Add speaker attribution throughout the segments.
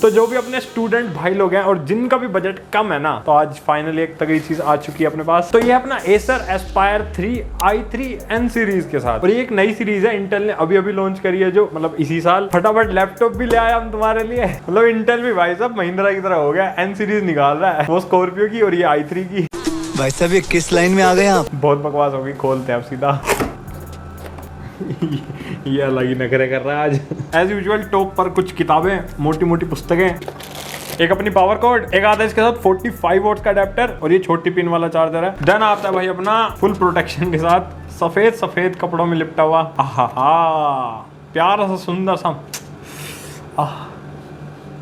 Speaker 1: तो जो भी अपने स्टूडेंट भाई लोग हैं और जिनका भी बजट कम है ना, तो आज फाइनली एक तगड़ी चीज आ चुकी है अपने पास। तो ये अपना Acer Aspire 3 i3N सीरीज के साथ, और ये एक नई सीरीज है इंटेल ने अभी अभी लॉन्च करी है, जो मतलब इसी साल। फटाफट लैपटॉप भी ले आया हम तुम्हारे लिए। मतलब इंटेल भी भाई साहब महिंद्रा की तरह हो गया, एन सीरीज निकाल रहा है, वो स्कॉर्पियो की और ये i3 की।
Speaker 2: भाई साहब ये किस लाइन में आ गए आप?
Speaker 1: बहुत बकवास होगी, खोलते हैं अब सीधा। ये अलग ही नखरे कर रहा है आज। एज यूजुअल टॉप पर कुछ किताबें, मोटी मोटी पुस्तकें, एक अपनी पावर कॉर्ड, एक आता है इसके साथ 45 वोल्ट का अडेप्टर, और ये छोटी पिन वाला चार्जर है। देन आता है भाई अपना फुल प्रोटेक्शन के साथ सफेद सफेद कपड़ों में लिपटा हुआ, आहा प्यारा सा सुंदर सा,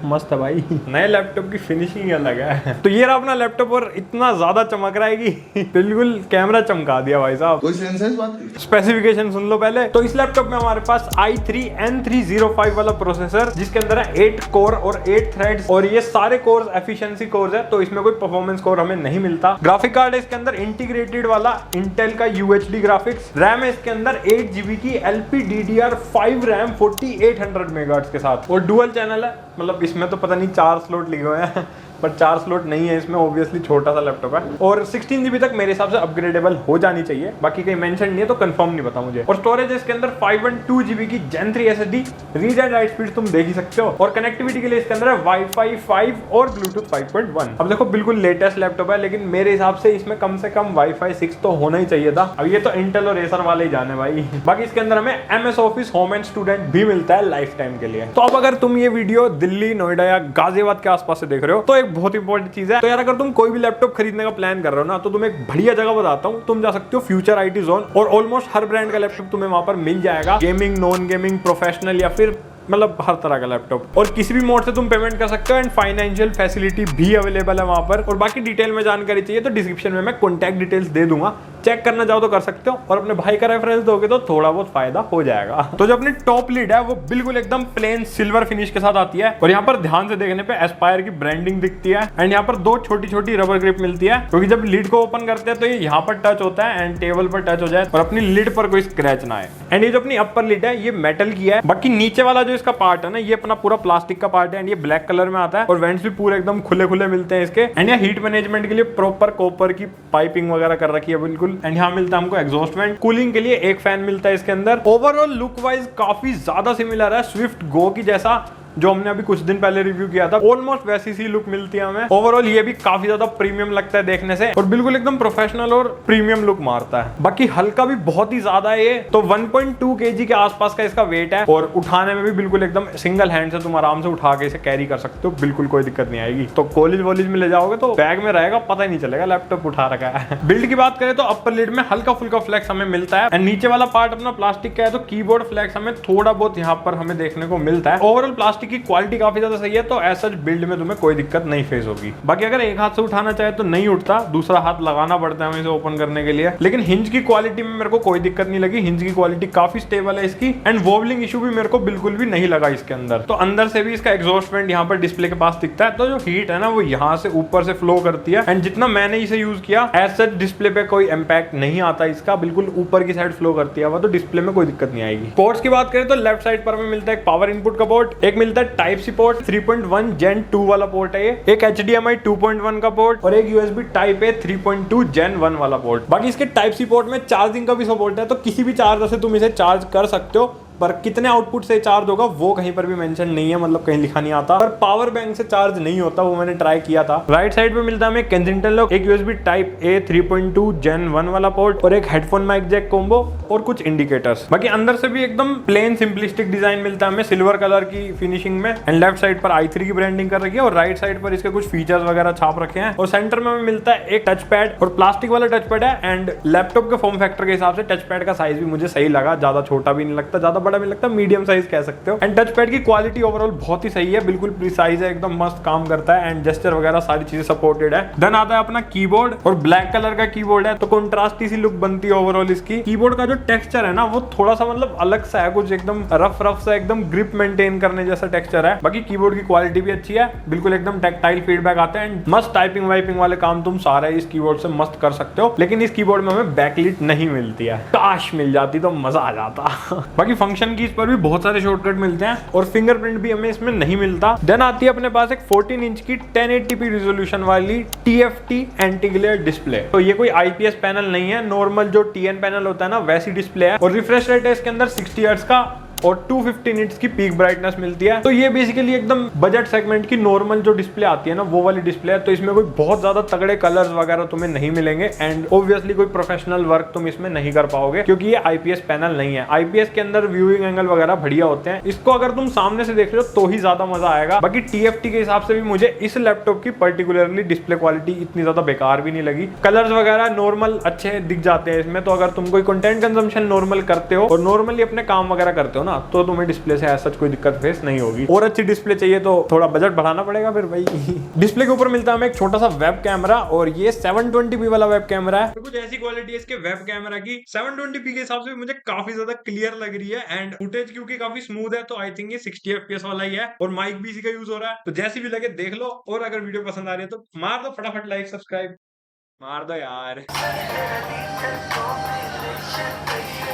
Speaker 1: मस्त है भाई। नए लैपटॉप की फिनिशिंग अलग है। तो ये रहा अपना लैपटॉप, और इतना ज्यादा चमक रहा है कि बिल्कुल कैमरा चमका दिया भाई साहब।
Speaker 3: कोई सेंस है इस बात की?
Speaker 1: स्पेसिफिकेशन सुन लो पहले। तो इस लैपटॉप में हमारे पास i3N305 वाला प्रोसेसर, जिसके अंदर है 8 कोर और 8 थ्रेड्स, और ये सारे कोर्स एफिशिएंसी कोर्स है, तो इसमें कोई परफॉर्मेंस कोर हमें नहीं मिलता। ग्राफिक कार्ड है इसके अंदर इंटीग्रेटेड वाला इंटेल का UHD ग्राफिक्स। रैम है इसके अंदर 8GB की LPDDR5 रैम 4800 मेगाहर्ट्ज के साथ, और डुअल चैनल है। मतलब इसमें तो पता नहीं 4 स्लॉट लिखे हुए हैं, पर 4 स्लॉट नहीं है इसमें, ऑब्वियसली छोटा सा लैपटॉप है। और 16GB तक मेरे हिसाब से अपग्रेडेबल हो जानी चाहिए, बाकी कहीं मेंशन नहीं है तो कंफर्म नहीं पता मुझे। और स्टोरेज है इसके अंदर 512GB की Gen 3 SSD, read and right speed तुम देख ही सकते हो। और कनेक्टिविटी के लिए इसके अंदर है Wi-Fi 5 और Bluetooth 5.1। अब देखो बिल्कुल लेटेस्ट लैपटॉप है, लेकिन मेरे हिसाब से इसमें कम से कम Wi-Fi 6 तो होना ही चाहिए था। अब ये तो इंटेल और एसर वाले ही जाने भाई। बाकी इसके अंदर हमें MS Office home and student भी मिलता है लाइफ टाइम के लिए। तो अब अगर तुम ये वीडियो दिल्ली, नोएडा या गाजियाबाद के आसपास से देख रहे हो, तो एक बहुत इंपॉर्टेंट चीज है। तो यार अगर तुम कोई भी लैपटॉप खरीदने का प्लान कर रहे हो ना, तो तुम एक बढ़िया जगह बताता हूँ, तुम जा सकते हो फ्यूचर IT जोन, और ऑलमोस्ट हर ब्रांड का लैपटॉप तुम्हें वहां पर मिल जाएगा। गेमिंग, नॉन गेमिंग, प्रोफेशनल या फिर मतलब हर तरह का लैपटॉप, और किसी भी मोड से तुम पेमेंट कर सकते हो, एंड फाइनेंशियल फैसिलिटी भी अवेलेबल है वहां पर। और बाकी डिटेल में जानकारी चाहिए तो डिस्क्रिप्शन में मैं कॉन्टैक्ट डिटेल्स दे दूंगा, चेक करना चाहो तो कर सकते हो, और अपने भाई का रेफरेंस दोगे तो थोड़ा बहुत फायदा हो जाएगा। तो जो अपनी टॉप लीड है वो बिल्कुल एकदम प्लेन सिल्वर फिनिश के साथ आती है, और यहाँ पर ध्यान से देखने पे एस्पायर की ब्रांडिंग दिखती है, एंड यहाँ पर 2 छोटी छोटी रबर ग्रिप मिलती है, क्योंकि जब लीड को ओपन करते हैं तो ये यहाँ पर टच होता है एंड टेबल पर टच हो जाए, और अपनी लीड पर कोई स्क्रैच ना आए। एंड ये जो अपनी अपर लीड है ये मेटल की है, बाकी नीचे वाला जो इसका पार्ट है ना, ये अपना पूरा प्लास्टिक का पार्ट है, एंड ये ब्लैक कलर में आता है, और वेंट्स भी पूरे एकदम खुले खुले मिलते हैं इसके। एंड यहाँ हीट मैनेजमेंट के लिए प्रॉपर कॉपर की पाइपिंग वगैरह कर रखी है बिल्कुल। एंड यहाँ मिलता है हमको एग्जॉस्ट वेंट, कूलिंग के लिए एक फैन मिलता है इसके अंदर। ओवरऑल लुक वाइज काफी ज्यादा सिमिलर है स्विफ्ट गो की जैसा, जो हमने अभी कुछ दिन पहले रिव्यू किया था। ऑलमोस्ट वैसी सी लुक मिलती है हमें। ओवरऑल ये भी काफी ज्यादा प्रीमियम लगता है देखने से, और बिल्कुल एकदम प्रोफेशनल और प्रीमियम लुक मारता है। बाकी हल्का भी बहुत ही ज्यादा है ये, तो 1.2 kg के आसपास का इसका वेट है, और उठाने में भी बिल्कुल एकदम सिंगल हैंड से तुम आराम से उठा के इसे कैरी कर सकते हो, बिल्कुल कोई दिक्कत नहीं आएगी। तो कॉलेज वॉलेज में ले जाओगे तो बैग में रहेगा, पता ही नहीं चलेगा लैपटॉप उठा रखा है। बिल्ड की बात करें तो अपर लिड में हल्का फुल्का फ्लेक्स हमें मिलता है, एंड नीचे वाला पार्ट अपना प्लास्टिक का है, तो कीबोर्ड फ्लेक्स हमें थोड़ा बहुत यहाँ पर हमें देखने को मिलता है। ओवरऑल प्लास्टिक की क्वालिटी काफी सही है, तो ऐसा बिल्ड में तुम्हें कोई दिक्कत नहीं फेस होगी। बाकी अगर एक हाथ से उठाना चाहे तो नहीं उठता, दूसरा हाथ लगाना पड़ता है हमें इसे ओपन करने के लिए। लेकिन हिंज की क्वालिटी में मेरे को कोई दिक्कत नहीं लगी, हिंज की क्वालिटी काफी स्टेबल है इसकी, एंड वॉबलिंग इशू भी मेरे को बिल्कुल भी नहीं लगा इसके अंदर। तो अंदर से भी इसका एग्जॉस्ट वेंट यहाँ पर डिस्प्ले के पास दिखता है, तो जो हीट है ना वो यहाँ से ऊपर से फ्लो करती है, एंड जितना मैंने इसे यूज किया एज सच डिस्प्ले पे कोई इंपैक्ट नहीं आता इसका, बिल्कुल ऊपर की साइड फ्लो करती है वो, तो डिस्प्ले में कोई दिक्कत नहीं आएगी। पोर्ट्स की बात करें तो लेफ्ट साइड पर हमें मिलता है एक पावर इनपुट का पोर्ट, एक मिलता है टाइप सी पोर्ट 3.1 Gen 2 वाला पोर्ट है ये, एक HDMI 2.1 का पोर्ट, और एक USB टाइप A 3.2 Gen 1 वाला पोर्ट। बाकी इसके टाइप सी पोर्ट में चार्जिंग का भी सपोर्ट है, तो किसी भी चार्जर से तुम इसे चार्ज कर सकते हो, पर कितने आउटपुट से चार्ज होगा वो कहीं पर भी मेंशन नहीं है, मतलब कहीं लिखा नहीं आता। पर पावर बैंक से चार्ज नहीं होता, वो मैंने ट्राई किया था। राइट साइड पे मिलता है हमें केंजिंगटन लॉक, एक USB टाइप A 3.2 Gen 1 वाला पोर्ट, और एक हेडफोन माइक जैक कॉम्बो, और कुछ इंडिकेटर्स। बाकी अंदर से भी एकदम प्लेन सिंपलिस्टिक डिजाइन मिलता है हमें सिल्वर कलर की फिनिशिंग में, एंड लेफ्ट साइड पर i3 की ब्रांडिंग कर रखी है, और राइट साइड पर इसके कुछ फीचर्स वगैरह छाप रखे हैं। और सेंटर में हमें मिलता है एक टच पैड, और प्लास्टिक वाला टच पैड है, एंड लैपटॉप के फॉर्म फैक्टर के हिसाब से टच पैड का साइज भी मुझे सही लगा, ज्यादा छोटा भी नहीं लगता, ज्यादा बड़ा भी नहीं लगता, मीडियम साइज कह सकते हो। एंड टच पैड की क्वालिटी ओवरऑल बहुत ही सही है, बिल्कुल प्रिसाइज है, एकदम मस्त काम करता है, एंड जेस्चर वगैरह सारी चीजें सपोर्टेड है। देन आता है अपना कीबोर्ड, और ब्लैक कलर का कीबोर्ड है, तो कंट्रास्टी सी लुक बनती है ओवरऑल इसकी। कीबोर्ड का जो टेक्सचर है ना वो थोड़ा सा मतलब अलग सा है, कुछ एकदम रफ रफ सा, एकदम ग्रिप मेंटेन करने जैसा टेक्सचर है। बाकी कीबोर्ड की क्वालिटी भी अच्छी है, बिल्कुल एकदम टैक्टाइल फीडबैक आता है, एंड मस्त टाइपिंग वाइपिंग वाले काम तुम सारे इस कीबोर्ड से मस्त कर सकते हो। लेकिन इस कीबोर्ड में हमें बैकलिट नहीं मिलती है, काश मिल जाती तो मजा आ जाता। बाकी फंक्शन फंक्शन कीज पर भी बहुत सारे शॉर्टकट मिलते हैं और फिंगरप्रिंट भी हमें इसमें नहीं मिलता। देन आती है अपने पास एक 14 इंच की 1080p रिजोल्यूशन वाली TFT एंटी ग्लेयर डिस्प्ले। तो ये कोई IPS पैनल नहीं है, नॉर्मल जो TN पैनल होता है ना वैसी डिस्प्ले है और रिफ्रेश रेट है इसके अंदर 60 हर्ट्ज का और 250 निट्स की पीक ब्राइटनेस मिलती है। तो ये बेसिकली एकदम बजट सेगमेंट की नॉर्मल जो डिस्प्ले आती है ना वो वाली डिस्प्ले है। तो इसमें कोई बहुत ज्यादा तगड़े कलर्स वगैरह तुम्हें नहीं मिलेंगे एंड ऑब्वियसली कोई प्रोफेशनल वर्क तुम इसमें नहीं कर पाओगे क्योंकि ये IPS पैनल नहीं है। IPS के अंदर व्यूइंग एंगल वगैरह बढ़िया होते हैं, इसको अगर तुम सामने से देख रहे हो तो ही ज्यादा मजा आएगा। बाकी TFT के हिसाब से भी मुझे इस लैपटॉप की पर्टिकुलरली डिस्प्ले क्वालिटी इतनी ज्यादा बेकार भी नहीं लगी। कलर्स वगैरह नॉर्मल अच्छे दिख जाते हैं इसमें। तो अगर तुम कोई कंटेंट कंजम्पशन नॉर्मल करते हो और नॉर्मली अपने काम वगैरह करते हो ना तो तुम्हें डिस्प्ले से ऐसा कोई दिक्कत फेस नहीं होगी। और अच्छी डिस्प्ले चाहिए तो थोड़ा बजट बढ़ाना पड़ेगा फिर भाई। डिस्प्ले के ऊपर मिलता है हमें एक छोटा सा वेब कैमरा और ये 720p वाला वेब कैमरा है। तो कुछ ऐसी क्वालिटी है इसके वेब कैमरा की 720p के हिसाब से मुझे काफी ज्यादा क्लियर लग रही है एंड फुटेज क्योंकि काफी स्मूथ है तो आई थिंक ये 60 FPS वाला ही है और माइक भी इसी का यूज हो रहा है। तो जैसी भी लगे देख लो और अगर वीडियो पसंद आ रही है तो मार दो फटाफट लाइक सब्सक्राइब मार दो यार।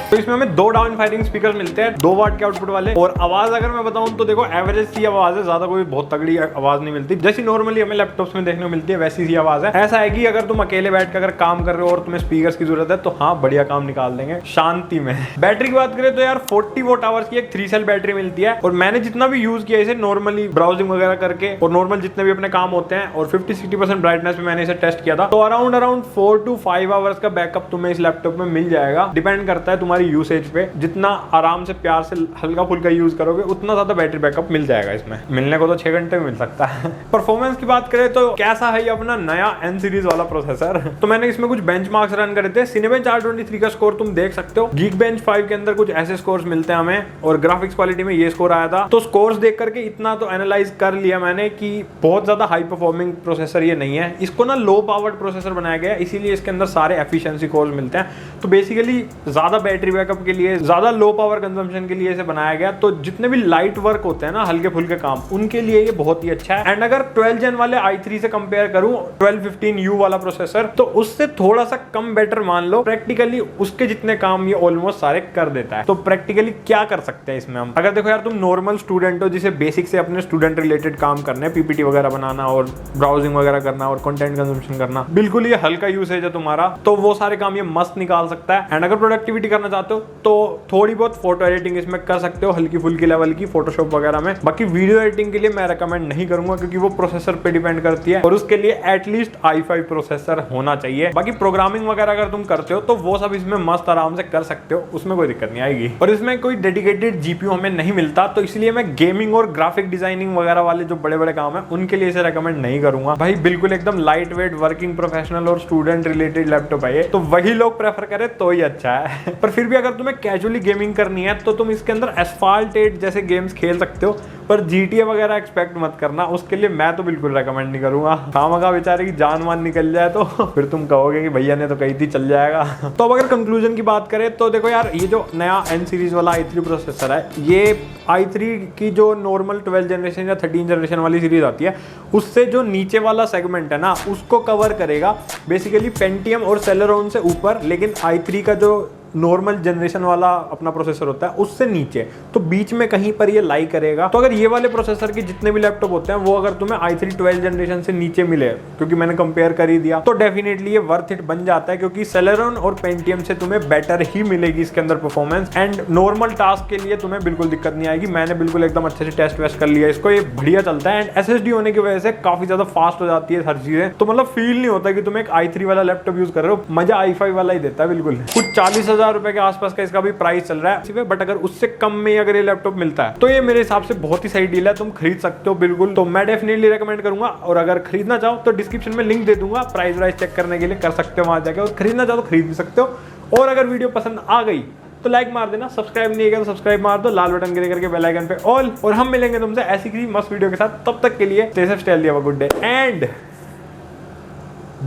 Speaker 1: तो इसमें हमें 2 डाउन फायरिंग स्पीकर मिलते हैं 2 वाट के आउटपुट वाले और आवाज अगर मैं बताऊं तो देखो एवरेज सी आवाज है, ज्यादा कोई बहुत तगड़ी आवाज नहीं मिलती। जैसी नॉर्मली हमें लैपटॉप्स में देखने को मिलती है वैसी सी आवाज है। ऐसा है कि अगर तुम अकेले बैठ कर अगर काम कर रहे हो और तुम्हें स्पीकर्स की जरूरत है तो हाँ बढ़िया काम निकाल देंगे शांति में। बैटरी की बात करें तो यार 40 वॉट आवर्स की एक 3 सेल बैटरी मिलती है और मैंने जितना भी यूज किया इसे नॉर्मली ब्राउजिंग वगैरह करके और नॉर्मल जितने भी अपने काम होते हैं और 50-60% ब्राइटनेस में मैंने इसे टेस्ट किया था तो अराउंड 4 to 5 आवर्स का बैकअप तुम्हें इस लैपटॉप में मिल जाएगा। डिपेंड करता है तुम्हारी यूसेज पे, जितना आराम से प्यार से हल्का फुल्का यूज करोगे उतना ज्यादा बैटरी बैकअप मिल जाएगा। इसमें मिलने को तो 6 घंटे में मिल सकता है। परफॉर्मेंस की बात करें तो कैसा है ये अपना नया N सीरीज वाला प्रोसेसर। तो मैंने इसमें कुछ बेंचमार्क्स रन करे थे। Cinebench R23 का स्कोर तुम देख सकते हो, Geekbench 5 के अंदर कुछ ऐसे स्कोर्स मिलते हैं हमें और ग्राफिक्स क्वालिटी में ये स्कोर आया था। तो स्कोर्स देख करके इतना तो एनालाइज कर लिया मैंने कि बहुत ज्यादा हाई परफॉर्मिंग प्रोसेसर ये नहीं है। इसको ना लो पावर्ड प्रोसेसर बनाया गया है इसीलिए इसके अंदर सारे एफिशिएंसी कोर्स मिलते हैं। तो बेसिकली ज्यादा बैटरी बैकअप के लिए, ज्यादा लो पावर कंजम्पशन के लिए इसे बनाया गया। तो जितने भी लाइट वर्क होते हैं ना हल्के फुल्के काम उनके लिए ये बहुत ही अच्छा है। एंड अगर 12 Gen वाले i3 से कंपेयर करूं 1215U वाला प्रोसेसर तो उससे थोड़ा सा कम बेटर मान लो। प्रैक्टिकली उसके जितने काम ये ऑलमोस्ट सारे कर देता है। तो प्रैक्टिकली क्या कर सकते हैं इसमें हम, अगर देखो यार तुम नॉर्मल स्टूडेंट हो जिसे बेसिक से अपने स्टूडेंट रिलेटेड काम करने, PPT वगैरह बनाना और ब्राउजिंग वगैरह करना और कंटेंट कंजम्पशन करना, बिल्कुल ये हल्का यूसेज है तुम्हारा तो वो सारे काम ये मस्त निकाल सकता है। एंड अगर प्रोडक्टिविटी करना चाहते हो तो थोड़ी बहुत फोटो एडिटिंग इसमें कर सकते हो हल्की फुल्की लेवल की फोटोशॉप वगैरह में। बाकी वीडियो एडिटिंग के लिए मैं रेकमेंड नहीं करूंगा क्योंकि वो प्रोसेसर पे डिपेंड करती है और उसके लिए एटलीस्ट i5 प्रोसेसर होना चाहिए। बाकी प्रोग्रामिंग वगैरह अगर तुम करते हो तो वो सब इसमें मस्त आराम से कर सकते हो, उसमें कोई दिक्कत नहीं आएगी। और इसमें कोई डेडिकेटेड GPU हमें नहीं मिलता तो इसलिए मैं गेमिंग और ग्राफिक डिजाइनिंग वगैरह वाले जो बड़े बड़े काम है उनके लिए इसे रेकमेंड नहीं करूंगा। भाई बिल्कुल एकदम लाइट वेट वर्किंग प्रोफेशनल और स्टूडेंट रिलेटेड लैपटॉप है ये, तो वही लोग प्रेफर करें तो ही अच्छा है। पर फिर भी अगर तुम्हें कैजुअली गेमिंग करनी है तो तुम इसके अंदर एस्फाल्ट 8 जैसे गेम्स खेल सकते हो पर GTA वगैरह एक्सपेक्ट मत करना, उसके लिए मैं तो बिल्कुल रेकमेंड नहीं करूंगा। खामखा बेचारे की जान वान निकल जाए तो फिर तुम कहोगे कि भैया ने तो कही थी चल जाएगा। तो अब अगर कंक्लूजन की बात करें तो देखो यार ये जो नया N सीरीज वाला i3 प्रोसेसर है ये i3 की जो नॉर्मल 12 जनरेशन या 13 जनरेशन वाली सीरीज आती है उससे जो नीचे वाला सेगमेंट है ना उसको कवर करेगा। बेसिकली पेंटियम और सेलेरॉन से ऊपर, लेकिन i3 का जो नॉर्मल जनरेशन वाला अपना प्रोसेसर होता है उससे नीचे, तो बीच में कहीं पर ये लाई करेगा। तो अगर ये वाले प्रोसेसर के जितने भी लैपटॉप होते हैं वो अगर तुम्हें i3 12 जनरेशन से नीचे मिले, क्योंकि मैंने कंपेयर कर ही दिया, तो डेफिनेटली ये वर्थ इट बन जाता है क्योंकि सेलेरॉन और पेंटियम से तुम्हें बेटर ही मिलेगी इसके अंदर परफॉर्मेंस। एंड नॉर्मल टास्क के लिए तुम्हें बिल्कुल दिक्कत नहीं आएगी। मैंने बिल्कुल एकदम अच्छे से टेस्ट वेस्ट कर लिया इसको, ये बढ़िया चलता है। एंड SSD होने की वजह से काफी ज्यादा फास्ट हो जाती है हर चीजें, तो मतलब फील नहीं होता कि तुम एक i3 वाला लैपटॉप यूज कर रहे हो, मजा i5 वाला ही देता है बिल्कुल। कुछ 40,000 रुपए के आसपास का इसका भी प्राइस चल रहा है, बट अगर उससे कम में अगर ये लैपटॉप मिलता है तो ये मेरे हिसाब से बहुत ही सही डील है, तुम खरीद सकते हो बिल्कुल। तो मैं डेफिनेटली रेकमेंड करूंगा और अगर खरीदना चाहो तो डिस्क्रिप्शन में लिंक दे दूंगा, प्राइस वाइस चेक करने के लिए कर सकते हो वहां जाकर, और खरीदना चाहो तो खरीद भी सकते हो। और अगर वीडियो पसंद आ गई तो लाइक मार देना, सब्सक्राइब नहीं किया तो सब्सक्राइब मार दो, लाल बटन क्लिक करके बेल आइकन पे ऑल। और हम मिलेंगे तुमसे ऐसी किसी मस्त वीडियो के साथ, तब तक के लिए stay safe, stay healthy, have a good day and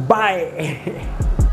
Speaker 1: bye.